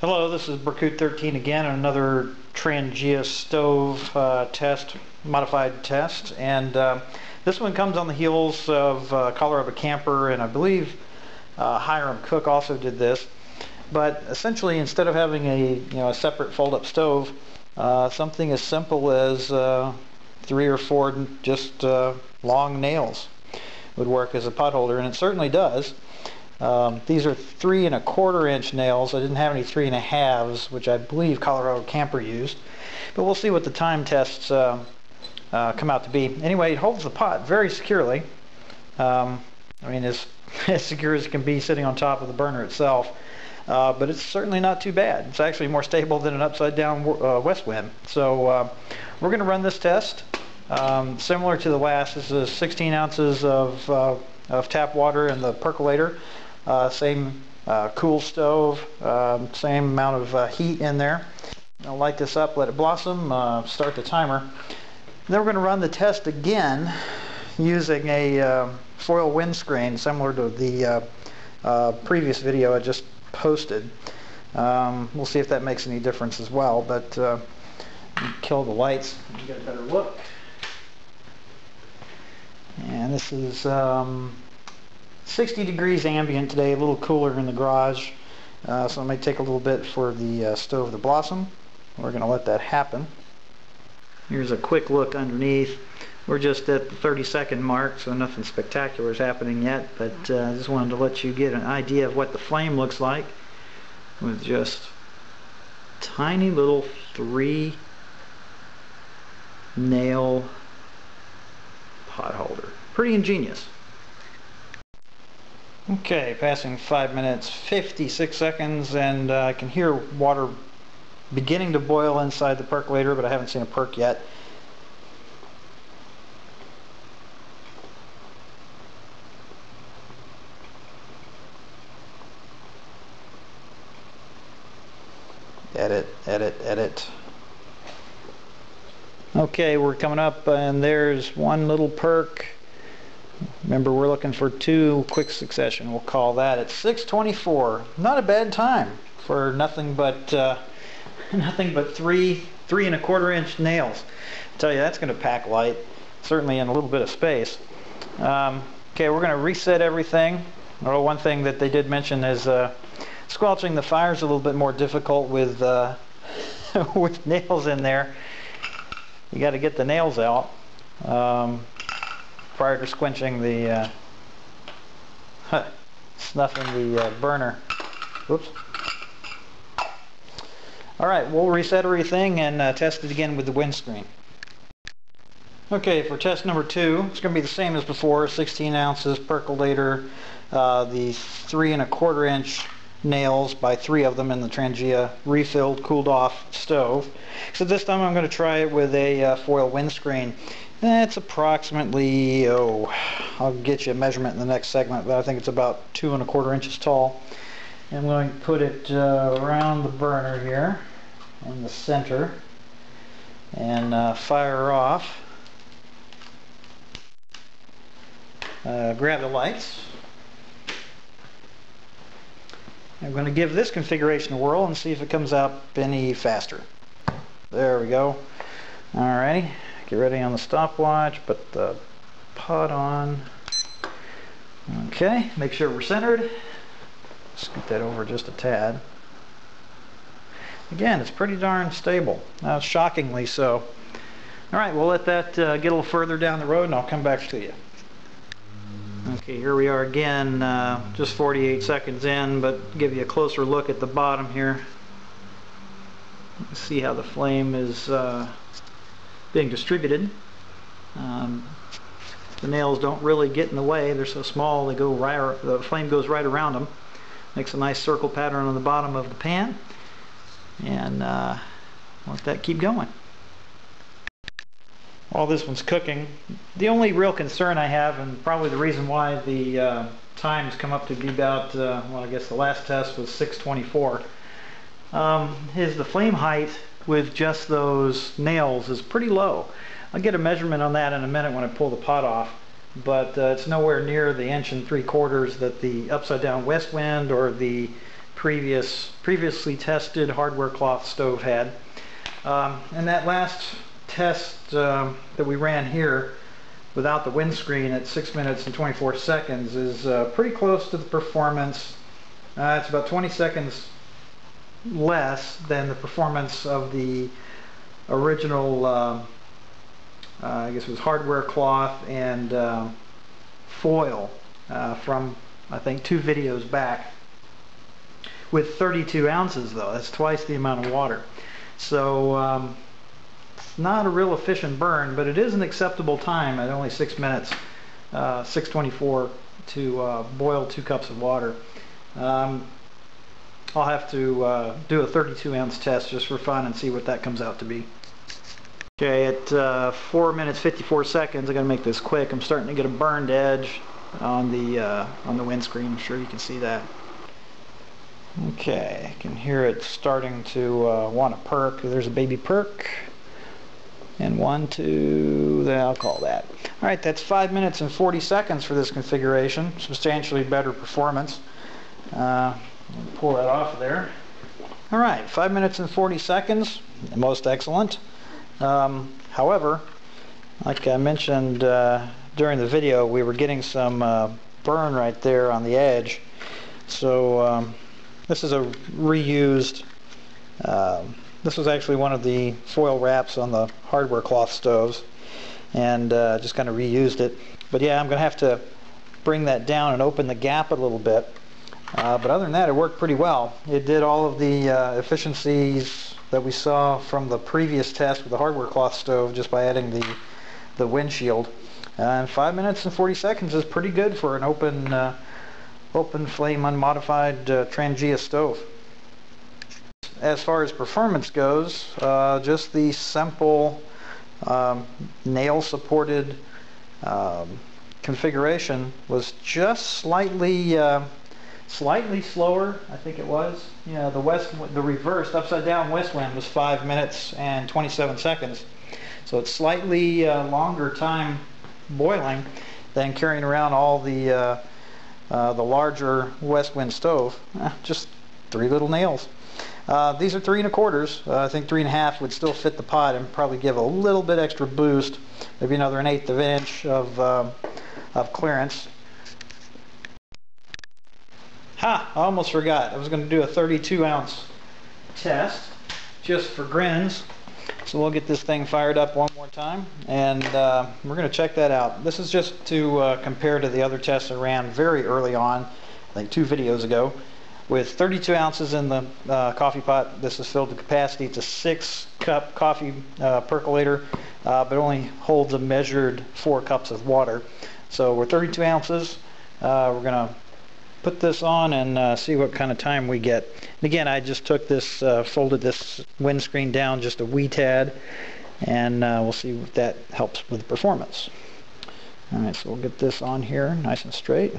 Hello, this is Perk 13 again, another Trangia stove modified test, and this one comes on the heels of Colorado Camper, and I believe Hiram Cook also did this. But essentially, instead of having a separate fold-up stove, something as simple as 3 or 4 just long nails would work as a pot holder, and it certainly does. These are 3 1/4 inch nails. I didn't have any 3 1/2s, which I believe Colorado Camper used, but we'll see what the time tests come out to be. Anyway, it holds the pot very securely. I mean, as secure as it can be sitting on top of the burner itself, but it's certainly not too bad. It's actually more stable than an upside down west wind. So we're going to run this test similar to the last. This is 16 ounces of tap water in the percolator. Same cool stove, same amount of heat in there. I'll light this up, let it blossom, start the timer. Then we're going to run the test again using a foil windscreen similar to the previous video I just posted. We'll see if that makes any difference as well, but kill the lights and get a better look. And this is 60 degrees ambient today, a little cooler in the garage, so it may take a little bit for the stove to blossom. We're going to let that happen. Here's a quick look underneath. We're just at the 30-second mark, so nothing spectacular is happening yet, but I just wanted to let you get an idea of what the flame looks like with just tiny little 3 nail pot holder. Pretty ingenious. Okay, passing 5 minutes 56 seconds, and I can hear water beginning to boil inside the percolator, but I haven't seen a perk yet. Edit, edit, edit. Okay, we're coming up, and there's one little perk. Remember, we're looking for 2 quick succession. We'll call that at 6:24. Not a bad time for nothing but 3 1/4 inch nails. I tell you, that's going to pack light, certainly in a little bit of space. Okay, we're going to reset everything. Well, one thing that they did mention is squelching the fire is a little bit more difficult with with nails in there. You got to get the nails out prior to squinching the snuffing the burner. Whoops. Alright, we'll reset everything and test it again with the windscreen. Okay, for test number 2, it's going to be the same as before. 16 ounces percolator, the 3 1/4 inch nails by 3 of them in the Trangia refilled, cooled off stove. So this time I'm going to try it with a foil windscreen. That's approximately, I'll get you a measurement in the next segment, but I think it's about 2 1/4 inches tall. And I'm going to put it around the burner here in the center and fire off. Grab the lights. I'm going to give this configuration a whirl and see if it comes up any faster. There we go. Alrighty. Get ready on the stopwatch, put the pot on. Okay, make sure we're centered. Scoot that over just a tad. Again, it's pretty darn stable. Shockingly so. Alright, we'll let that get a little further down the road and I'll come back to you. Okay, here we are again, just 48 seconds in, but give you a closer look at the bottom here. See how the flame is being distributed. The nails don't really get in the way. They're so small they go right, the flame goes right around them. Makes a nice circle pattern on the bottom of the pan, and let that keep going. While this one's cooking, the only real concern I have, and probably the reason why the times come up to be about, well, I guess the last test was 6:24, is the flame height with just those nails is pretty low. I'll get a measurement on that in a minute when I pull the pot off, but it's nowhere near the 1 3/4 that the upside down west wind or the previously tested hardware cloth stove had. And that last test that we ran here without the windscreen at 6 minutes and 24 seconds is pretty close to the performance. It's about 20 seconds less than the performance of the original I guess it was hardware cloth and foil from I think 2 videos back, with 32 ounces though. That's twice the amount of water. So it's not a real efficient burn, but it is an acceptable time at only 6 minutes, 6:24 to boil 2 cups of water. I'll have to do a 32 ounce test just for fun and see what that comes out to be. Okay, at 4 minutes 54 seconds, I gotta make this quick. I'm starting to get a burned edge on the windscreen. I'm sure you can see that. Okay, I can hear it starting to want a perk. There's a baby perk. And 1, 2, I'll call that. Alright, that's 5 minutes and 40 seconds for this configuration. Substantially better performance. Pull that off of there. Alright, 5 minutes and 40 seconds. Most excellent. However, like I mentioned during the video, we were getting some burn right there on the edge. So this is a reused, this was actually one of the foil wraps on the hardware cloth stoves, and just kind of reused it. But yeah, I'm going to have to bring that down and open the gap a little bit. But other than that, it worked pretty well. It did all of the efficiencies that we saw from the previous test with the hardware cloth stove just by adding the windshield. And 5 minutes and 40 seconds is pretty good for an open flame unmodified Trangia stove. As far as performance goes, just the simple nail supported configuration was just slightly slower, I think it was. You know, the reversed upside down west wind was 5 minutes and 27 seconds. So it's slightly longer time boiling than carrying around all the larger west wind stove. Just 3 little nails. These are 3 1/4. I think 3 1/2 would still fit the pot and probably give a little bit extra boost, maybe another 1/8 of an inch of clearance. I almost forgot. I was going to do a 32 ounce test just for grins. So we'll get this thing fired up one more time, and we're going to check that out. This is just to compare to the other tests I ran very early on, I think 2 videos ago. With 32 ounces in the coffee pot, this is filled to capacity. It's a 6-cup coffee percolator, but only holds a measured 4 cups of water. So we're 32 ounces. We're going to put this on and see what kind of time we get. And again, I just took this, folded this windscreen down just a wee tad, and we'll see if that helps with the performance. Alright, so we'll get this on here nice and straight.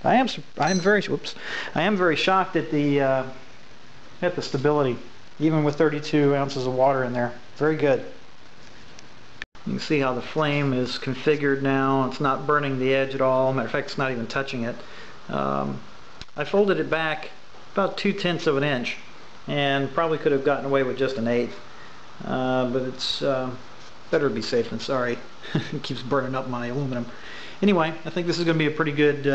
I am very shocked at the stability, even with 32 ounces of water in there. Very good. You can see how the flame is configured now. It's not burning the edge at all. Matter of fact, it's not even touching it. I folded it back about 2/10 of an inch, and probably could have gotten away with just 1/8. But it's better to be safe than sorry. It keeps burning up my aluminum. Anyway, I think this is going to be a pretty good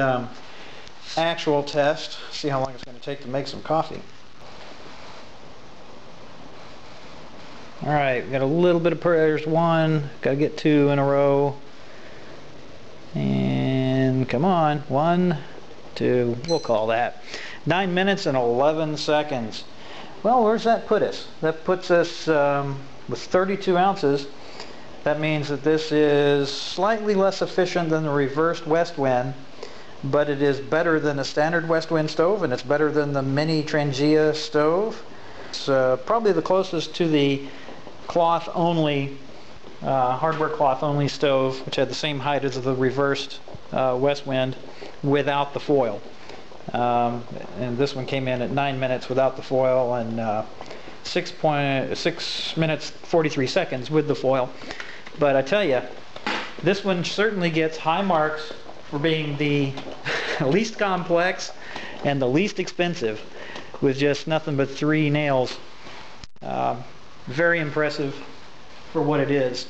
actual test. See how long it's going to take to make some coffee. Alright, we got a little bit of there's 1, got to get 2 in a row. And come on, 1, 2, we'll call that. 9 minutes and 11 seconds. Well, where's that put us? That puts us with 32 ounces. That means that this is slightly less efficient than the reversed west wind, but it is better than a standard west wind stove, and it's better than the mini Trangia stove. It's probably the closest to the cloth only, hardware cloth only stove, which had the same height as the reversed west wind without the foil. And this one came in at 9 minutes without the foil, and 6 minutes 43 seconds with the foil. But I tell you, this one certainly gets high marks for being the least complex and the least expensive, with just nothing but 3 nails. Very impressive for what it is.